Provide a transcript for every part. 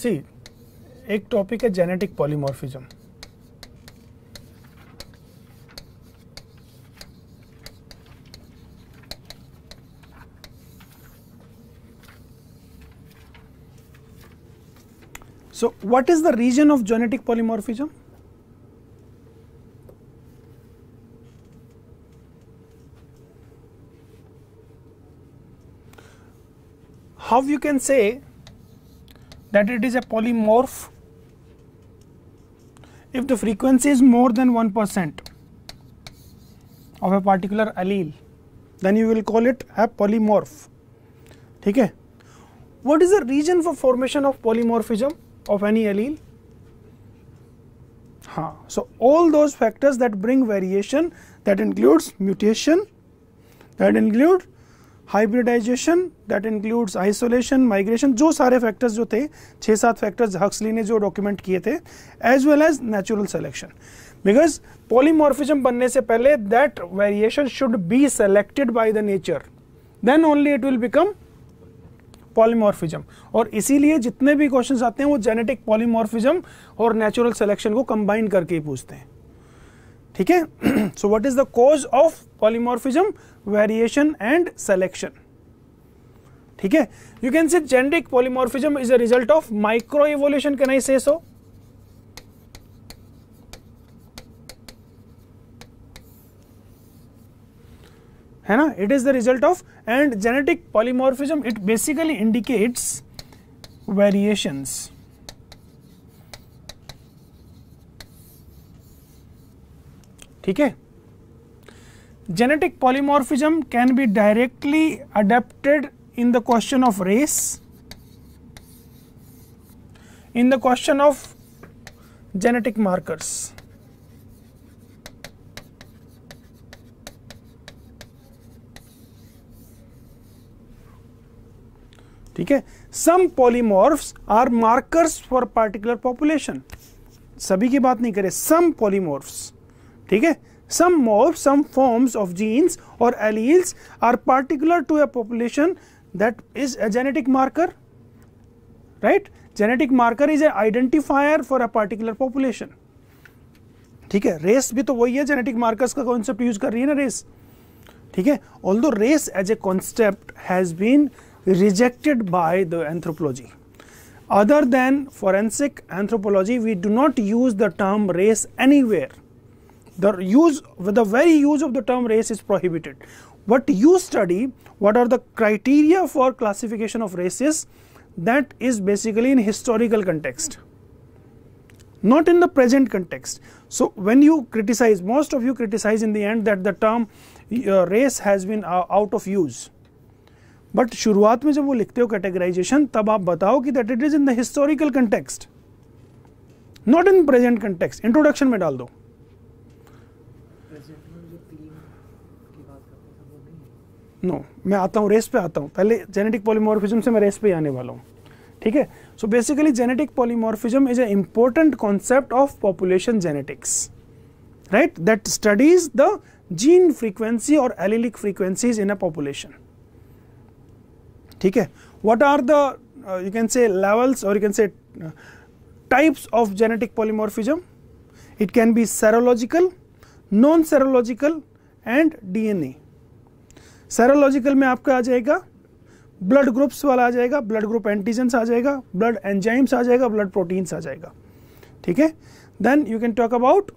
सी एक टॉपिक है genetic polymorphism. So what is the region of genetic polymorphism? How you can say that it is a polymorph? If the frequency is more than 1% of a particular allele, then you will call it a polymorph. ठीक है? What is the region for formation of polymorphism of any allele? So all those factors that bring variation, that includes mutation, that include hybridization, that includes isolation, migration, जो सारे factors जो थे 6-7 factors Huxley ने जो document किए थे, as well as natural selection, because polymorphism बनने से पहले that variation should be selected by the nature, then only it will become polymorphism. और इसीलिए जितने भी क्वेश्चंस आते हैं वो जेनेटिक पॉलीमॉर्फिज्म और नेचुरल सिलेक्शन को कंबाइन करके ही पूछते हैं। ठीक है, so what is the cause of polymorphism? Variation and selection. ठीक है, you can say genetic polymorphism is a result of micro evolution, can I से सो? है ना, it is the result of, and genetic polymorphism, it basically indicates variations. ठीक है, genetic polymorphism can be directly adapted in the question of race, in the question of genetic markers. ठीक है, some polymorphs are markers for particular population, सभी की बात नहीं करें, some polymorphs. ठीक है, some morphs, some forms of genes और alleles are particular to a population, that is a genetic marker, right? Genetic marker is a identifier for a particular population. ठीक है, रेस भी तो वही है, जेनेटिक मार्कर्स का कॉन्सेप्ट यूज कर रही है ना रेस। ठीक है, although race as a concept has been rejected by the anthropology. Other than forensic anthropology, we do not use the term race anywhere. The very use of the term race is prohibited. What you study, what are the criteria for classification of races, that is basically in historical context, not in the present context. So when you criticize, most of you criticize in the end that the term race has been out of use. But शुरुआत में जब वो लिखते हो categorisation, तब आप बताओ कि that it is in the historical context, not in present context. Introduction में डाल दो। नो, मैं आता हूँ रेस पे आता हूँ, पहले जेनेटिक पॉलीमॉर्फिज्म से मैं रेस पे आने वाला हूँ। ठीक है, so basically genetic polymorphism is a important concept of population genetics, right, that studies the gene frequency और allelic frequencies in a population. ठीक है, what are the you can say levels or you can say types of genetic polymorphism? It can be serological, non-serological and DNA. Serological में आपका आ जाएगा blood groups वाला, आ जाएगा blood group antigens, आ जाएगा blood enzymes, आ जाएगा blood proteins, आ जाएगा। ठीक है, then you can talk about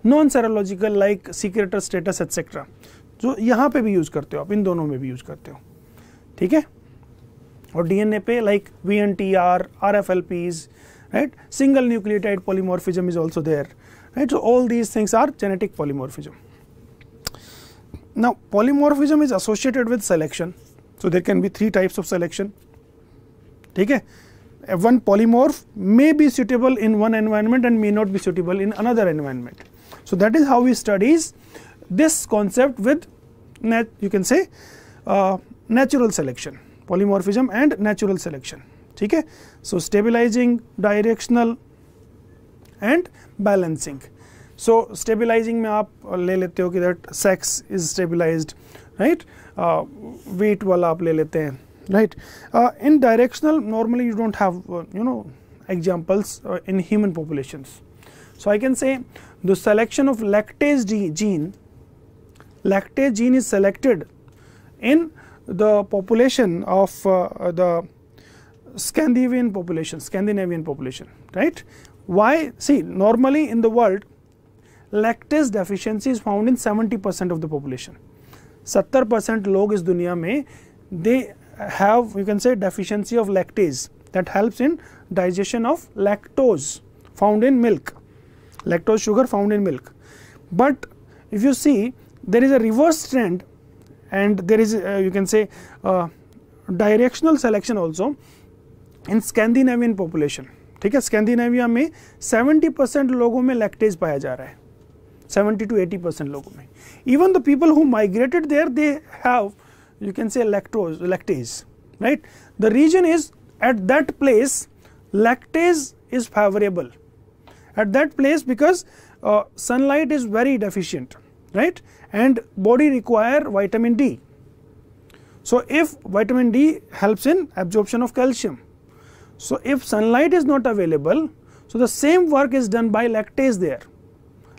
non serological like secretor status etcetera, जो यहाँ पे भी यूज करते हो आप, इन दोनों में भी यूज करते हो। ठीक है, और डीएनए पे like VNTR, RFLPs, right, single nucleotide polymorphism is also there, right? So all these things are genetic polymorphism. Now polymorphism is associated with selection, so there can be 3 types of selection. ठीक है, one polymorph may be suitable in one environment and may not be suitable in another environment. So that is how we studies this concept with you can say natural selection, polymorphism and natural selection. ठीक है, so stabilizing, directional and balancing. So stabilizing में आप ले लेते हो कि that sex is stabilized, right? Weight वाला आप ले लेते हैं, right? In directional, normally you don't have examples in human populations. So I can say the selection of lactase gene is selected in the population of the Scandinavian population, right? Why? See, normally in the world, lactase deficiency is found in 70% of the population. 70% log is दुनिया में, they have, you can say, deficiency of lactase that helps in digestion of lactose found in milk, lactose sugar found in milk. But if you see, there is a reverse trend, and there is you can say directional selection also in Scandinavian population. ठीक है, Scandinavia में 70% लोगों में lactase पाया जा रहा है, 70 to 80% लोगों में. Even the people who migrated there, they have, you can say, lactase, right? The reason is, at that place lactase is favorable at that place because sunlight is very deficient, right? And body require vitamin D. So if vitamin D helps in absorption of calcium, so if sunlight is not available, so the same work is done by lactase there.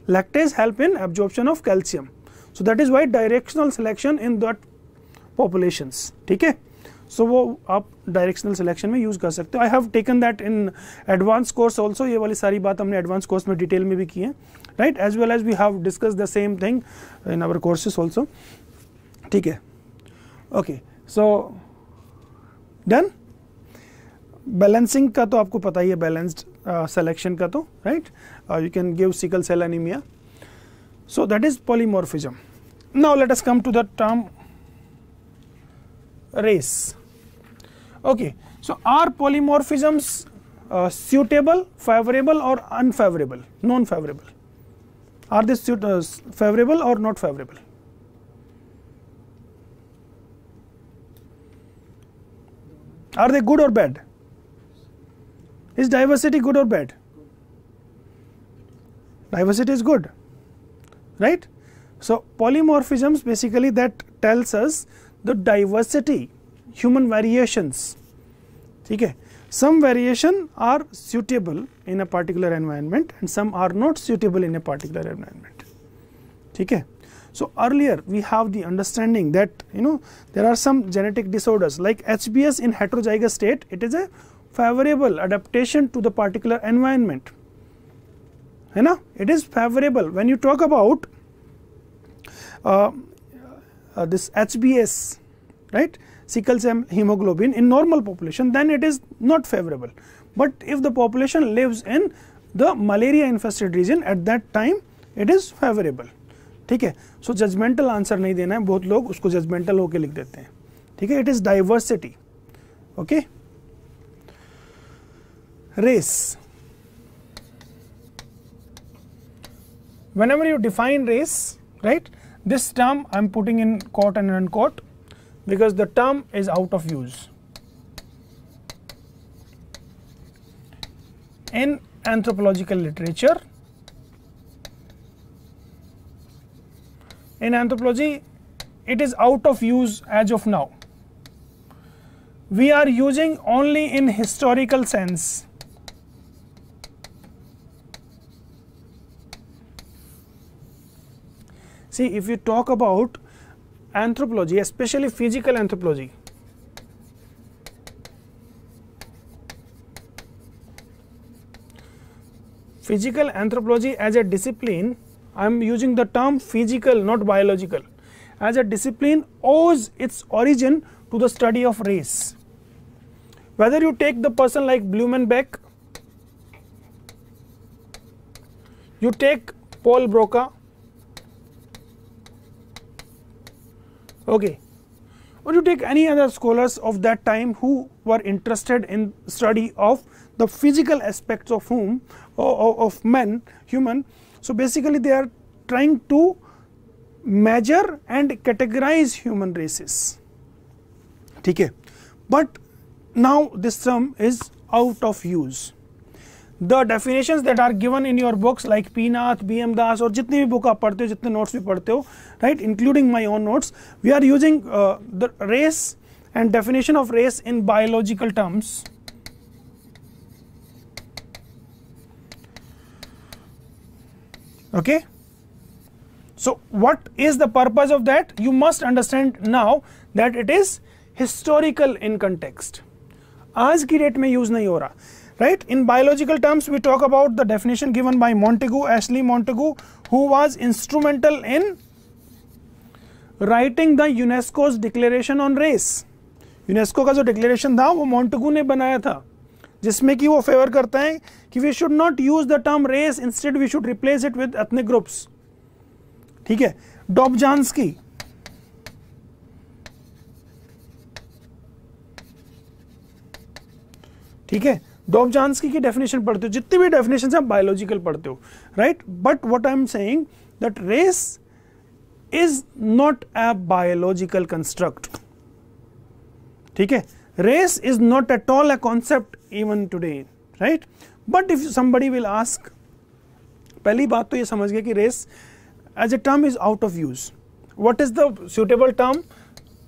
Lactase help in absorption of calcium. So that is why directional selection in that populations. ठीक है, so वो आप directional selection में use कर सकते हो. I have taken that in advanced course also. ये वाली सारी बात हमने advanced course में detail में भी की है, right? As well as we have discussed the same thing in our courses also. ठीक है, okay. So done. Balancing का तो आपको पता ही है, balanced selection का तो, right? You can give sickle cell anemia. So that is polymorphism. Now let us come to the term race. Okay, so are polymorphisms suitable, favorable or unfavorable, non-favorable? Are they favorable or not favorable? Are they good or bad? Is diversity good or bad? Diversity is good, right? So polymorphisms basically that tells us the diversity, human variations. Okay, some variation are suitable in a particular environment and some are not suitable in a particular environment. Okay, so earlier we have the understanding that there are some genetic disorders like HBS in heterozygous state. It is a favorable adaptation to the particular environment. है ना? It is favorable. When you talk about this HBS, right, sickle cell hemoglobin in normal population, then it is not favorable. But if the population lives in the malaria infested region, at that time it is favorable. ठीक है, so judgmental answer नहीं देना है, बहुत लोग उसको judgmental होके लिख देते हैं. ठीक है, it is diversity. Okay, race. Whenever you define race, right, this term I am putting in quote and unquote because the term is out of use. In anthropological literature, in anthropology, it is out of use as of now. We are using only in historical sense. See, if you talk about anthropology, especially physical anthropology, as a discipline, I am using the term physical, not biological, as a discipline owes its origin to the study of race. Whether you take the person like Blumenbach, you take Paul Broca, okay, or you take any other scholars of that time who were interested in study of the physical aspects of human. So basically they are trying to measure and categorize human races. ठीक है, but now this term is out of use. The definitions that are given in your books like P. Nath, B. M. Das और जितनी भी book आप पढ़ते हो, जितने notes भी पढ़ते हो, right, including my own notes, we are using the race and definition of race in biological terms. Okay, so what is the purpose of that? You must understand now that it is historical in context. आज की date में use नहीं हो रहा, right? In biological terms we talk about the definition given by Montagu, Ashley Montagu, who was instrumental in writing the UNESCO's declaration on race. UNESCO का जो declaration था वो मॉन्टेगू ने बनाया था, जिसमें कि वो फेवर करता है कि we should not use the term race, instead we should replace it with ethnic groups. ठीक है. डॉबझांस्की, ठीक है, डॉबझांस्की की डेफिनेशन पढ़ते हो, जितनी भी डेफिनेशन आप बायोलॉजिकल पढ़ते हो, right. But what I am saying that race is not a biological construct. ठीक है, race is not at all a concept even today, right? But if somebody will ask, पहली बात तो ये समझ गए कि race as a term is out of use. What is the suitable term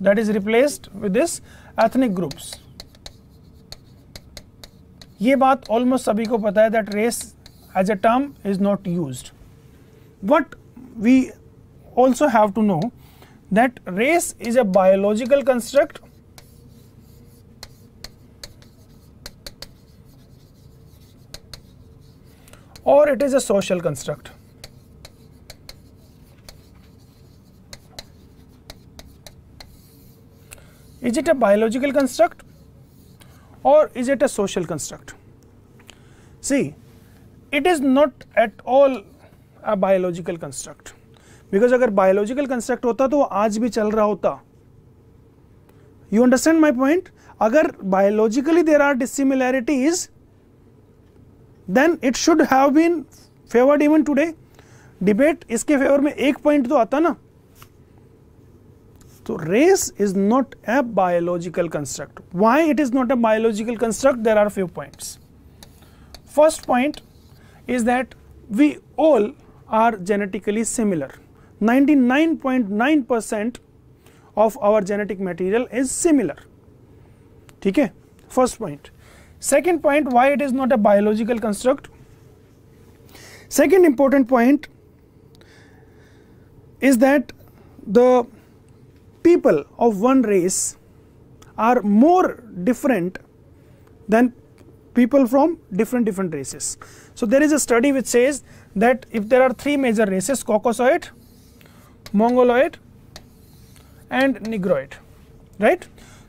that is replaced with this? Ethnic groups. ये बात almost सभी को पता है that race as a term is not used. What we also have to know that race is a biological construct or it is a social construct. Is it a biological construct or is it a social construct? See, it is not at all a biological construct, because अगर biological construct होता तो आज भी चल रहा होता. You understand my point? अगर biologically there are dissimilarities, then it should have been favored even today. Debate इसके फेवर में एक पॉइंट तो आता ना. So race is not a biological construct. Why it is not a biological construct? There are few points. First point is that we all are genetically similar. 99.9% of our genetic material is similar. ठीक है, first point. Second point, why it is not a biological construct? Second important point is that the people of one race are more different than people from different races. So there is a study which says that if there are three major races, Caucasoid, Mongoloid and Negroid, right?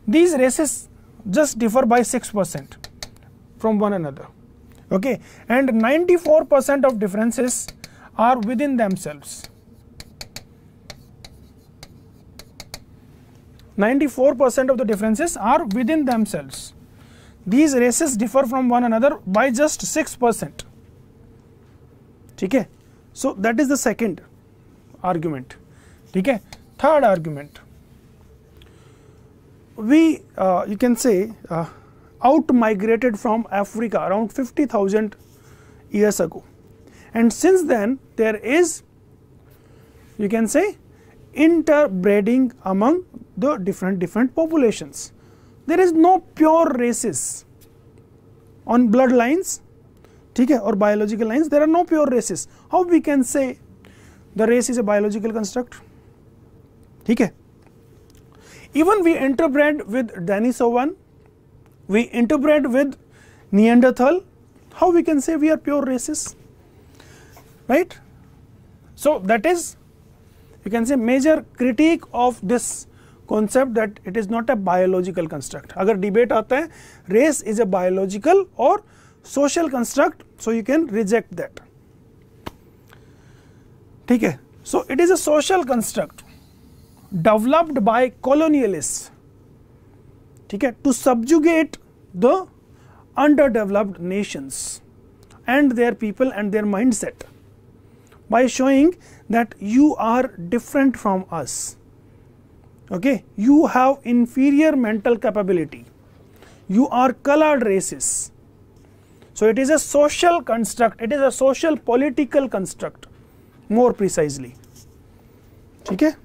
These races just differ by 6% from one another, okay, and 94% of differences are within themselves. 94% of the differences are within themselves. These races differ from one another by just 6%. ठीक है, so that is the second argument. ठीक है, third argument, we you can say out migrated from Africa around 50,000 years ago, and since then there is, you can say, interbreeding among the different populations. There is no pure races on bloodlines, ठीक है, or biological lines. There are no pure races. How we can say the race is a biological construct? ठीक है. Even we interbred with Denisovan, we interbred with Neanderthal. How we can say we are pure races, right? So that is, you can say, major critique of this concept that it is not a biological construct. अगर debate आता है race is a biological or social construct, so you can reject that. ठीक है, so it is a social construct developed by colonialists, ठीक है, to subjugate the underdeveloped nations and their people and their mindset by showing that you are different from us. Okay, you have inferior mental capability, you are colored races. So it is a social construct, it is a social political construct more precisely. ठीक है.